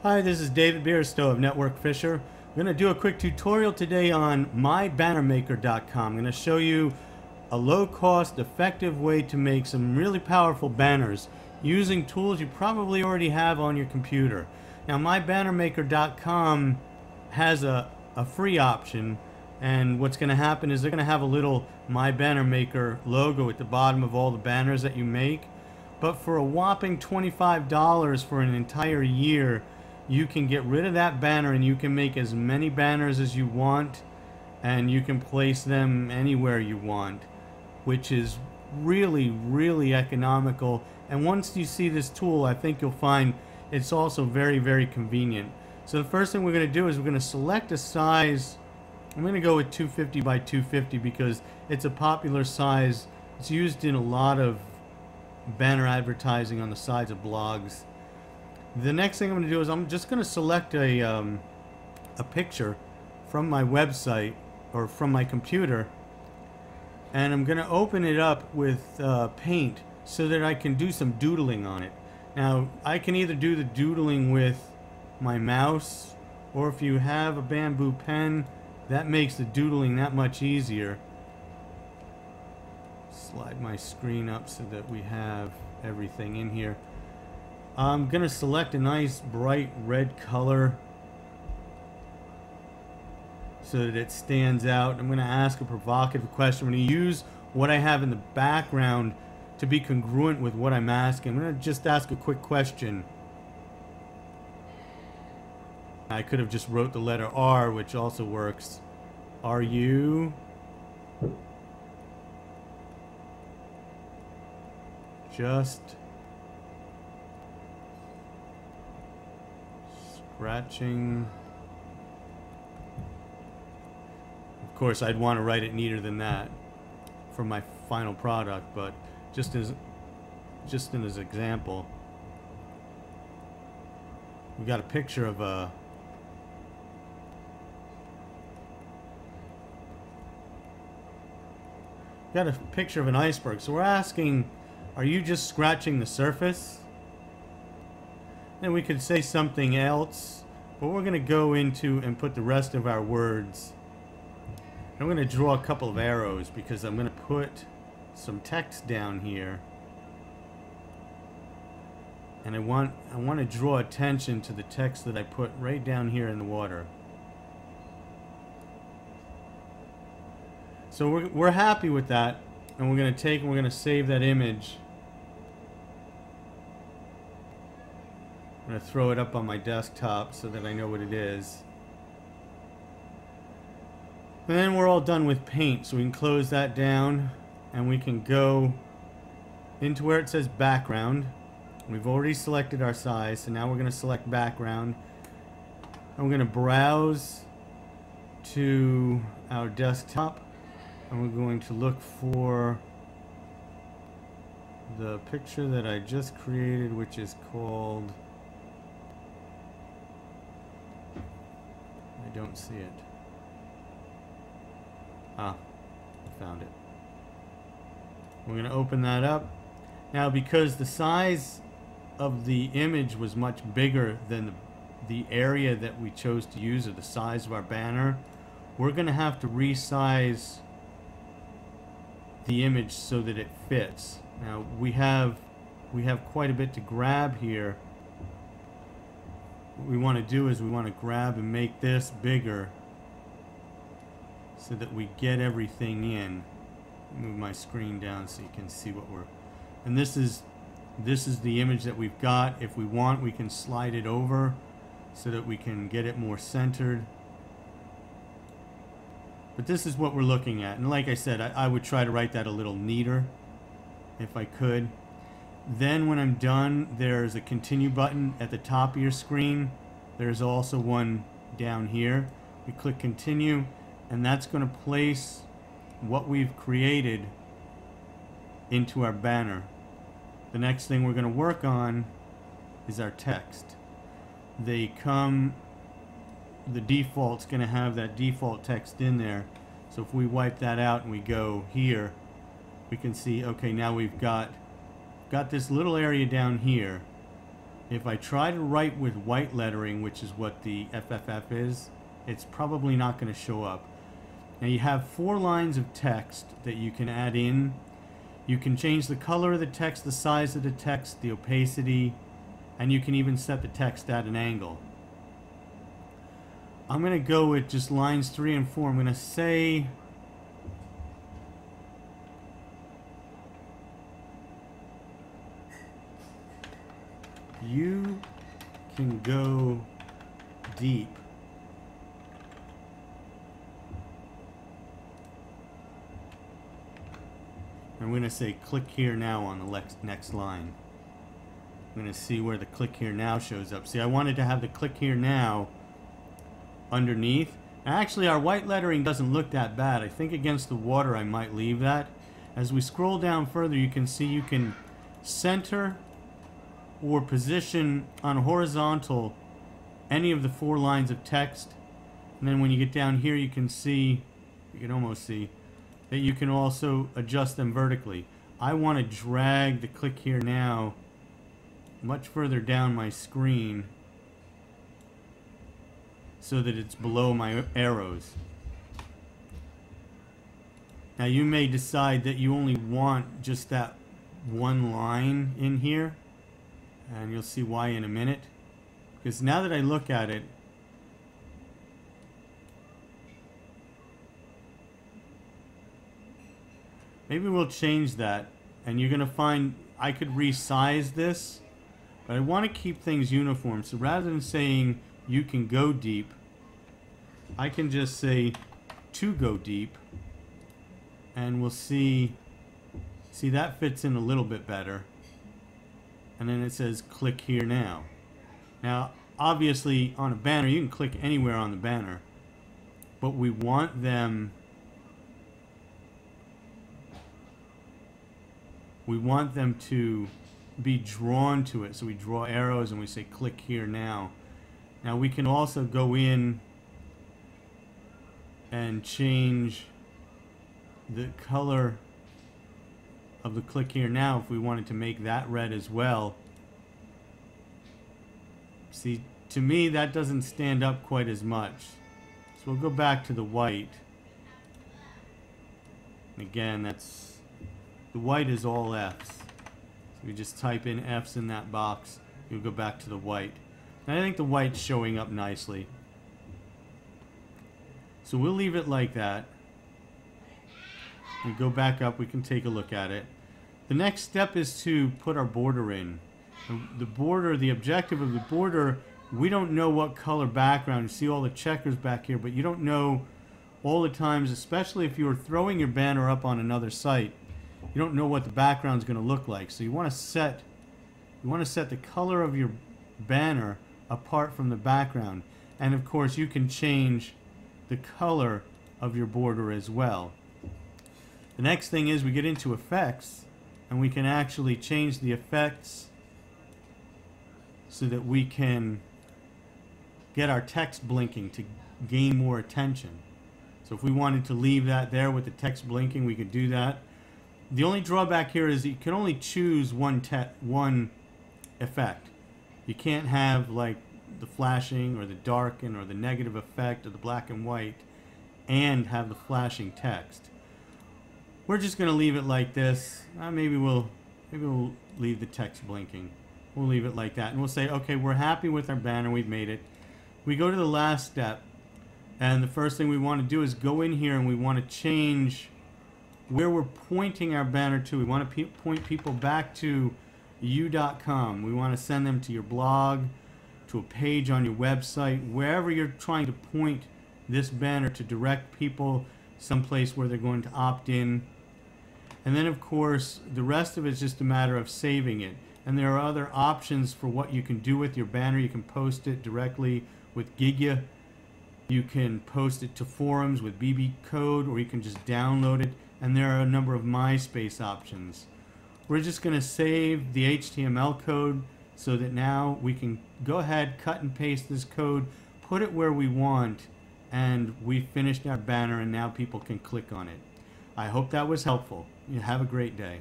Hi, this is David Beairsto of NetworkFisher. I'm going to do a quick tutorial today on mybannermaker.com. I'm going to show you a low-cost, effective way to make some really powerful banners using tools you probably already have on your computer. Now, mybannermaker.com has a free option, and what's going to happen is they're going to have a little My Banner Maker logo at the bottom of all the banners that you make. But for a whopping $25 for an entire year, you can get rid of that banner and you can make as many banners as you want, and you can place them anywhere you want, which is really economical. And once you see this tool, I think you'll find it's also very convenient. So the first thing we're going to do is we're going to select a size. I'm going to go with 250 by 250 because it's a popular size. It's used in a lot of banner advertising on the sides of blogs. The next thing I'm going to do is I'm just going to select a picture from my website or from my computer, and I'm going to open it up with paint so that I can do some doodling on it. Now, I can either do the doodling with my mouse, or if you have a bamboo pen, that makes the doodling that much easier. Slide my screen up so that we have everything in here. I'm going to select a nice bright red color so that it stands out. I'm going to ask a provocative question. I'm going to use what I have in the background to be congruent with what I'm asking. I'm going to just ask a quick question. I could have just wrote the letter R, which also works. Are you just scratching? Of course, I'd want to write it neater than that for my final product, but just in this example, we got a picture of a an iceberg. So we're asking, are you just scratching the surface? And we could say something else, but we're going to go into and put the rest of our words. I'm going to draw a couple of arrows because I'm going to put some text down here, and I want to draw attention to the text that I put right down here in the water. So we're happy with that, and we're going to save that image. I'm going to throw it up on my desktop so that I know what it is. And then we're all done with paint, so we can close that down and we can go into where it says background. We've already selected our size, so now we're going to select background. And we're going to browse to our desktop, and we're going to look for the picture that I just created, which is called, I don't see it. Ah, I found it. We're going to open that up. Now, because the size of the image was much bigger than the area that we chose to use, or the size of our banner, we're going to have to resize the image so that it fits. Now, we have quite a bit to grab here. What we want to do is we want to grab and make this bigger so that we get everything in. Move my screen down so you can see what we're, and this is the image that we've got. If we want, we can slide it over so that we can get it more centered. But this is what we're looking at, and like I said, I would try to write that a little neater if I could. Then when I'm done, there's a continue button at the top of your screen. There's also one down here. We click continue, and that's going to place what we've created into our banner. The next thing we're going to work on is our text. The default's going to have that default text in there. So if we wipe that out and we go here, we can see, okay, now we've got this little area down here If I try to write with white lettering, which is what the FFF is, it's probably not going to show up. Now you have 4 lines of text that you can add in. You can change the color of the text, the size of the text, the opacity, and you can even set the text at an angle. I'm going to go with just lines 3 and 4. I'm going to say you can go deep. I'm going to say click here now on the next line. I'm going to see where the click here now shows up. See, I wanted to have the click here now underneath. Actually, our white lettering doesn't look that bad. I think against the water I might leave that. As we scroll down further, you can see you can center or position on horizontal any of the 4 lines of text. And then when you get down here, you can see, you can almost see, that you can also adjust them vertically. I want to drag the click here now much further down my screen so that it's below my arrows. Now you may decide that you only want just that 1 line in here, and you'll see why in a minute. Because now that I look at it, maybe we'll change that, and you're going to find I could resize this, but I want to keep things uniform. So rather than saying you can go deep, I can just say to go deep, and we'll see that fits in a little bit better. And then it says click here now. Now obviously on a banner you can click anywhere on the banner, but we want them to be drawn to it. So we draw arrows and we say click here now. Now we can also go in and change the color of the click here now if we wanted to make that red as well. See, to me that doesn't stand up quite as much. So we'll go back to the white. And again, that's the white is all F's. So we just type in F's in that box. You'll go back to the white. And I think the white's showing up nicely. So we'll leave it like that. We go back up, we can take a look at it. The next step is to put our border in. The border, the objective of the border, we don't know what color background. You see all the checkers back here, but you don't know all the times, especially if you were throwing your banner up on another site. You don't know what the background is going to look like. So you want to set the color of your banner apart from the background. And of course you can change the color of your border as well. The next thing is we get into effects, and we can actually change the effects so that we can get our text blinking to gain more attention. So if we wanted to leave that there with the text blinking, we could do that. The only drawback here is that you can only choose one effect. You can't have like the flashing or the darken or the negative effect or the black and white and have the flashing text. We're just going to leave it like this. Maybe we'll leave the text blinking. We'll leave it like that, and we'll say, okay, we're happy with our banner. We've made it. We go to the last step, and the first thing we want to do is go in here and we want to change where we're pointing our banner to. We want to point people back to you.com. We want to send them to your blog, to a page on your website, wherever you're trying to point this banner to direct people someplace where they're going to opt in. And then of course the rest of it is just a matter of saving it. And there are other options for what you can do with your banner. You can post it directly with Gigya. You can post it to forums with BB code, or you can just download it. And there are a number of MySpace options. We're just going to save the HTML code so that now we can go ahead, cut and paste this code, put it where we want, and we've finished our banner, and now people can click on it. I hope that was helpful. You have a great day.